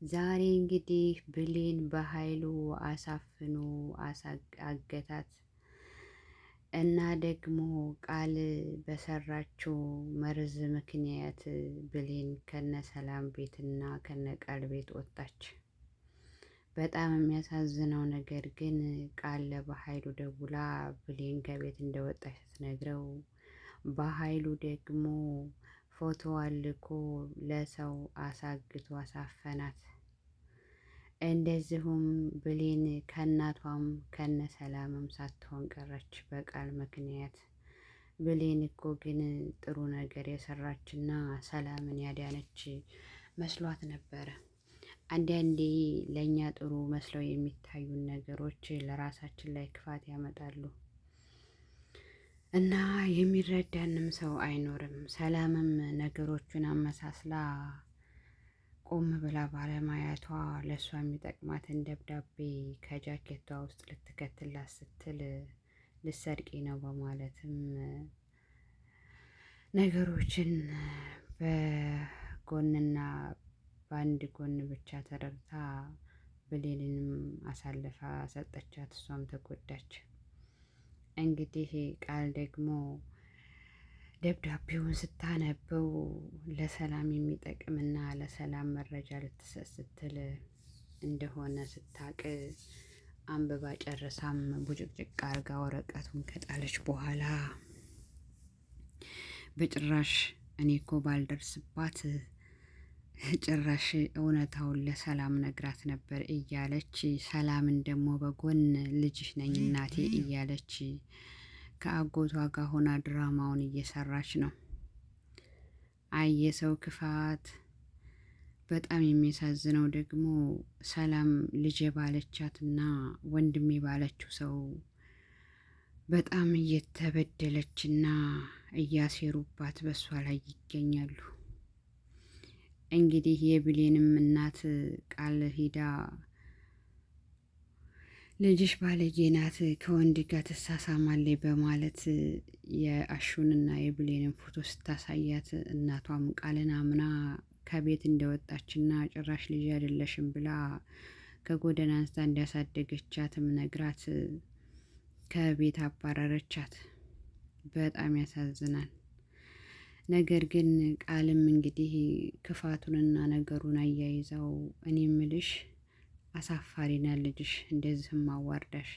ዛሬ እንግዲህ ብሌን በኃይሉ አሳፍኖ አገታት እና ደግሞ ቃል በሰራችው መርዝ ምክንያት ብሌን ከነ ሰላም ቤትና ከነ ቃል ቤት ወጣች። በጣም የሚያሳዝነው ነገር ግን ቃል በኃይሉ ደውላ ብሌን ከቤት እንደወጣች ስትነግረው በኃይሉ ደግሞ ፎቶዋን ልኮ ለሰው አሳግቶ አሳፈናት። እንደዚሁም ብሌን ከእናቷም ከነ ሰላምም ሳትሆን ቀረች በቃል ምክንያት። ብሌን እኮ ግን ጥሩ ነገር የሰራችና ሰላምን ያዳነች መስሏት ነበረ። አንዳንዴ ለእኛ ጥሩ መስለው የሚታዩን ነገሮች ለራሳችን ላይ ክፋት ያመጣሉ እና የሚረዳንም ሰው አይኖርም። ሰላምም ነገሮቹን አመሳስላ ቆም ብላ ባለማየቷ ለእሷ የሚጠቅማትን ደብዳቤ ከጃኬቷ ውስጥ ልትከትላት ስትል ልትሰርቂ ነው በማለትም ነገሮችን በጎንና በአንድ ጎን ብቻ ተረድታ ብሌንንም አሳልፋ ሰጠቻት። እሷም ተጎዳች። እንግዲህ ቃል ደግሞ ደብዳቤውን ስታነበው ለሰላም የሚጠቅምና ለሰላም መረጃ ልትሰጥ ስትል እንደሆነ ስታቅ አንብባ ጨርሳም ቡጭቅጭቅ አርጋ ወረቀቱን ከጣለች በኋላ በጭራሽ እኔ እኮ ባልደርስባት ጭራሽ እውነታውን ለሰላም ነግራት ነበር እያለች ሰላምን ደግሞ በጎን ልጅሽ ነኝ እናቴ እያለች ከአጎቷ ጋር ሆና ድራማውን እየሰራች ነው። አየ ሰው ክፋት። በጣም የሚያሳዝነው ደግሞ ሰላም ልጄ ባለቻትና ወንድሜ ባለችው ሰው በጣም እየተበደለችና እያሴሩባት በሷ ላይ ይገኛሉ። እንግዲህ የብሌንም እናት ቃል ሂዳ ልጅሽ ባለጌ ናት ከወንድ ጋር ትሳሳማለች በማለት የአሹንና የብሌንን ፎቶ ስታሳያት እናቷም ቃልን አምና ከቤት እንደወጣችና ጭራሽ ልጅ አይደለሽም ብላ ከጎዳና አንስታ እንዳሳደገቻትም ነግራት ከቤት አባረረቻት። በጣም ያሳዝናል። ነገር ግን ቃልም እንግዲህ ክፋቱንና ነገሩን አያይዛው እኔ ምልሽ አሳፋሪና ልጅሽ እንደዚህም አዋርዳሽ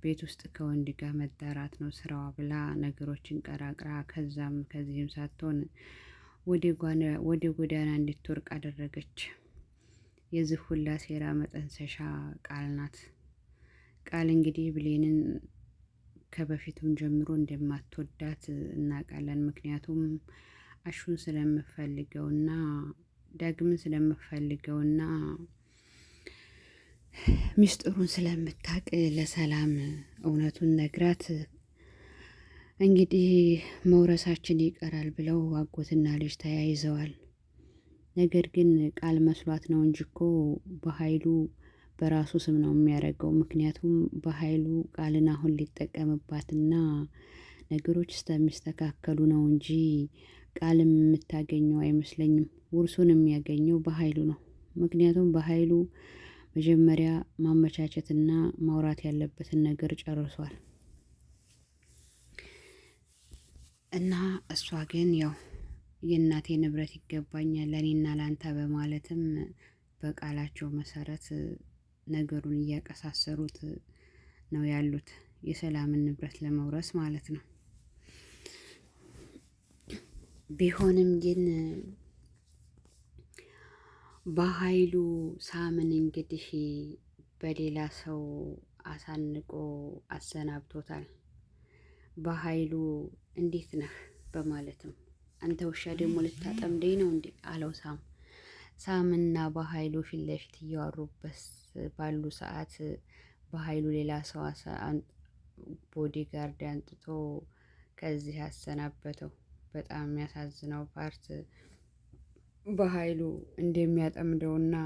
ቤት ውስጥ ከወንድ ጋር መዳራት ነው ስራዋ ብላ ነገሮችን ቀራቅራ ከዛም ከዚህም ሳትሆን ወደ ጎዳና እንድትወርቅ አደረገች። የዚህ ሁላ ሴራ መጠንሰሻ ቃል ናት። ቃል እንግዲህ ብሌንን ከበፊቱም ጀምሮ እንደማትወዳት እናውቃለን። ምክንያቱም አሹን ስለምፈልገውና ዳግምን ስለምፈልገውና ሚስጥሩን ስለምታቅ ለሰላም እውነቱን ነግራት እንግዲህ መውረሳችን ይቀራል ብለው አጎትና ልጅ ተያይዘዋል። ነገር ግን ቃል መስሏት ነው እንጂ እኮ በኃይሉ በራሱ ስም ነው የሚያደርገው። ምክንያቱም በኃይሉ ቃልን አሁን ሊጠቀምባትና ነገሮች እስከሚስተካከሉ ነው እንጂ ቃልም የምታገኘው አይመስለኝም። ውርሱን የሚያገኘው በኃይሉ ነው። ምክንያቱም በኃይሉ መጀመሪያ ማመቻቸትና ማውራት ያለበትን ነገር ጨርሷል እና እሷ ግን ያው የእናቴ ንብረት ይገባኛል ለእኔና ላንተ በማለትም በቃላቸው መሰረት ነገሩን እያቀሳሰሩት ነው ያሉት፣ የሰላምን ንብረት ለመውረስ ማለት ነው። ቢሆንም ግን በኃይሉ ሳምን እንግዲህ በሌላ ሰው አሳንቆ አሰናብቶታል። በኃይሉ እንዴት ነህ በማለትም አንተ ውሻ ደግሞ ልታጠምደኝ ነው እንዴ አለው ሳምና በኃይሉ ፊት ለፊት እያወሩበት ባሉ ሰዓት በኃይሉ ሌላ ሰው ቦዲ ጋርድ አንጥቶ ከዚህ ያሰናበተው። በጣም የሚያሳዝነው ፓርት በኃይሉ እንደሚያጠምደውና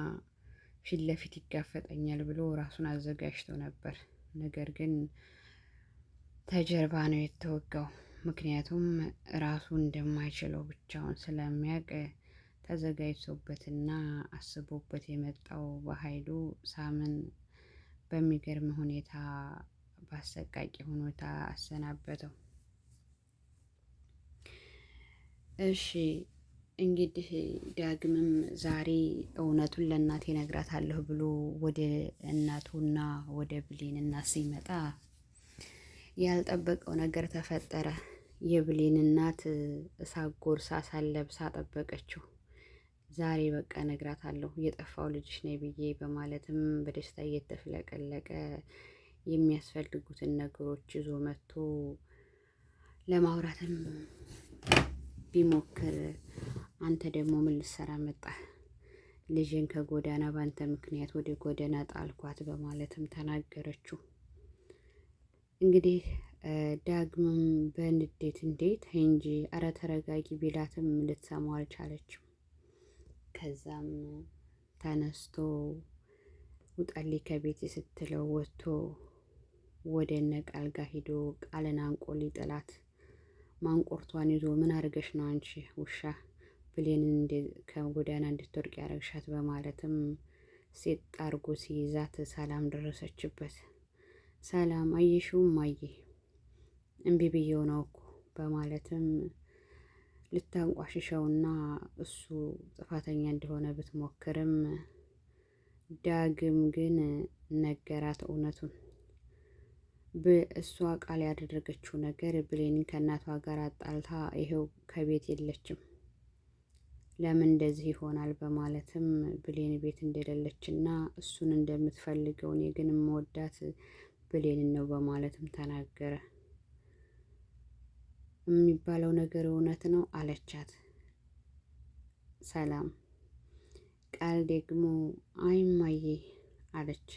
ፊት ለፊት ይጋፈጠኛል ብሎ ራሱን አዘጋጅቶ ነበር። ነገር ግን ተጀርባ ነው የተወጋው። ምክንያቱም ራሱ እንደማይችለው ብቻውን ስለሚያውቅ ተዘጋጅቶበትና አስቦበት የመጣው በኃይሉ ሳምን በሚገርም ሁኔታ በአሰቃቂ ሁኔታ አሰናበተው። እሺ እንግዲህ ዳግምም ዛሬ እውነቱን ለእናቴ እነግራታለሁ ብሎ ወደ እናቱና ወደ ብሌን እናት ሲመጣ ያልጠበቀው ነገር ተፈጠረ። የብሌን እናት እሳት ጎርሳ ሳለብሳ ጠበቀችው። ዛሬ በቃ እነግራታለሁ የጠፋው ልጅሽ ነኝ ብዬ በማለትም በደስታ እየተፍለቀለቀ የሚያስፈልጉትን ነገሮች ይዞ መጥቶ ለማውራትም ቢሞክር አንተ ደግሞ ምን ልትሰራ መጣህ? ልጅን ከጎዳና ባንተ ምክንያት ወደ ጎዳና ጣልኳት በማለትም ተናገረችው። እንግዲህ ዳግምም በንዴት እንዴት እንጂ አረ ተረጋጊ ቢላትም ልትሰማው አልቻለችም። ከዛም ተነስቶ ውጣልኝ ከቤት ስትለው ወጥቶ ወደ እነ ቃል ጋር ሂዶ ቃልን አንቆ ሊጥላት ማንቆርቷን ይዞ ምን አድርገሽ ነው አንቺ ውሻ ብሌንን ከጎዳና እንድትወድቅ ያረግሻት በማለትም ሴት ጣርጎ ሲይዛት ሰላም ደረሰችበት። ሰላም አየሽውም አየ እምቢ ብዬው ነው እኮ በማለትም ልታንቋሽሸውና እሱ ጥፋተኛ እንደሆነ ብትሞክርም ዳግም ግን ነገራት እውነቱን። እሷ ቃል ያደረገችው ነገር ብሌንን ከእናቷ ጋር አጣልታ ይሄው ከቤት የለችም። ለምን እንደዚህ ይሆናል በማለትም ብሌን ቤት እንደሌለችና እሱን እንደምትፈልገው እኔ ግን የምወዳት ብሌንን ነው በማለትም ተናገረ። የሚባለው ነገር እውነት ነው አለቻት ሰላም። ቃል ደግሞ አይ እማዬ አለች።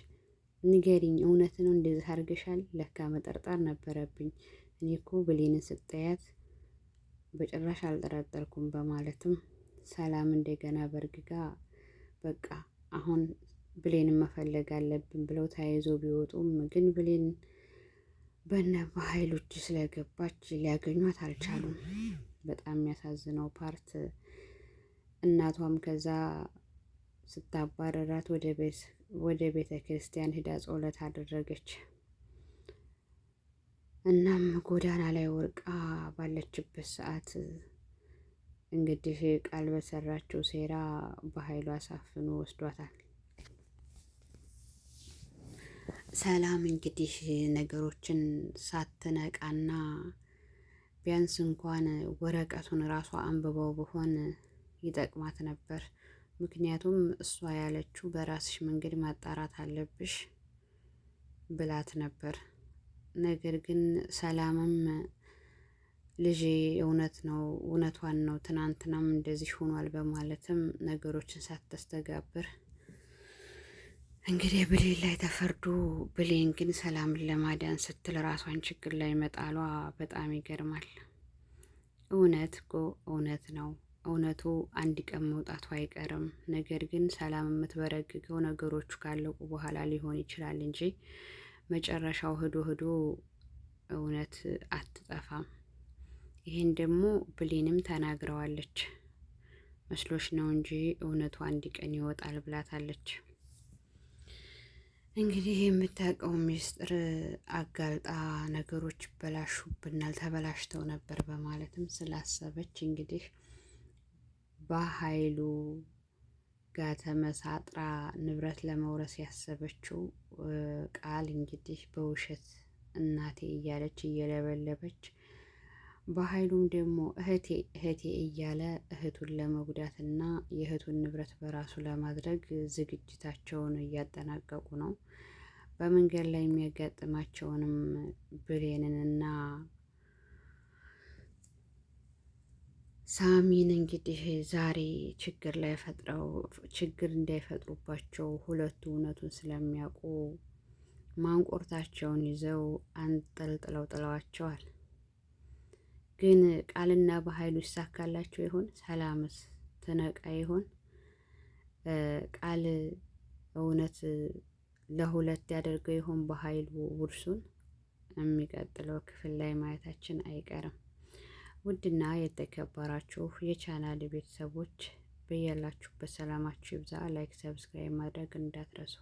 ንገሪኝ እውነት ነው እንደዚህ አድርገሻል? ለካ መጠርጠር ነበረብኝ። እኔ እኮ ብሌንን ስጠያት በጭራሽ አልጠረጠርኩም በማለትም ሰላም እንደገና በርግጋ በቃ አሁን ብሌንን መፈለግ አለብን ብለው ተያይዞ ቢወጡም ግን ብሌን በነ በኃይሉ እጅ ስለገባች ሊያገኟት አልቻሉም። በጣም የሚያሳዝነው ፓርት እናቷም ከዛ ስታባረራት ወደ ቤተ ክርስቲያን ሂዳ ጸሎት አደረገች። እናም ጎዳና ላይ ወርቃ ባለችበት ሰዓት እንግዲህ ቃል በሰራችው ሴራ በኃይሉ አሳፍኖ ወስዷታል። ሰላም እንግዲህ ነገሮችን ሳትነቃና ቢያንስ እንኳን ወረቀቱን ራሷ አንብበው ብሆን ይጠቅማት ነበር። ምክንያቱም እሷ ያለችው በራስሽ መንገድ ማጣራት አለብሽ ብላት ነበር። ነገር ግን ሰላምም ልጄ እውነት ነው እውነቷን ነው ትናንትናም እንደዚህ ሆኗል በማለትም ነገሮችን ሳትስተጋብር እንግዲህ ብሌን ላይ ተፈርዶ ብሌን ግን ሰላምን ለማዳን ስትል ራሷን ችግር ላይ መጣሏ በጣም ይገርማል። እውነት እኮ እውነት ነው። እውነቱ አንድ ቀን መውጣቱ አይቀርም። ነገር ግን ሰላም የምትበረግገው ነገሮቹ ካለቁ በኋላ ሊሆን ይችላል እንጂ መጨረሻው ሂዶ እውነት አትጠፋም። ይህን ደግሞ ብሌንም ተናግረዋለች። መስሎሽ ነው እንጂ እውነቱ አንድ ቀን ይወጣል ብላታለች። እንግዲህ የምታውቀው ሚስጥር አጋልጣ ነገሮች ይበላሹብናል ተበላሽተው ነበር በማለትም ስላሰበች እንግዲህ በኃይሉ ጋር ተመሳጥራ ንብረት ለመውረስ ያሰበችው ቃል እንግዲህ በውሸት እናቴ እያለች እየለበለበች በኃይሉም ደግሞ እህቴ እህቴ እያለ እህቱን ለመጉዳትና የእህቱን ንብረት በራሱ ለማድረግ ዝግጅታቸውን እያጠናቀቁ ነው። በመንገድ ላይ የሚያጋጥማቸውንም ብሌንንና ሳሚን እንግዲህ ዛሬ ችግር እንዳይፈጥሩባቸው ሁለቱ እውነቱን ስለሚያውቁ ማንቆርታቸውን ይዘው አንጠልጥለው ጥለዋቸዋል። ግን ቃልና በኃይሉ ይሳካላቸው ይሆን? ሰላምስ ትነቃ ይሆን? ቃል እውነት ለሁለት ያደርገው ይሆን በኃይሉ ውርሱን? የሚቀጥለው ክፍል ላይ ማየታችን አይቀርም። ውድና የተከበራችሁ የቻናል ቤተሰቦች በያላችሁበት ሰላማችሁ ይብዛ። ላይክ ሰብስክራይብ ማድረግ እንዳትረሱ።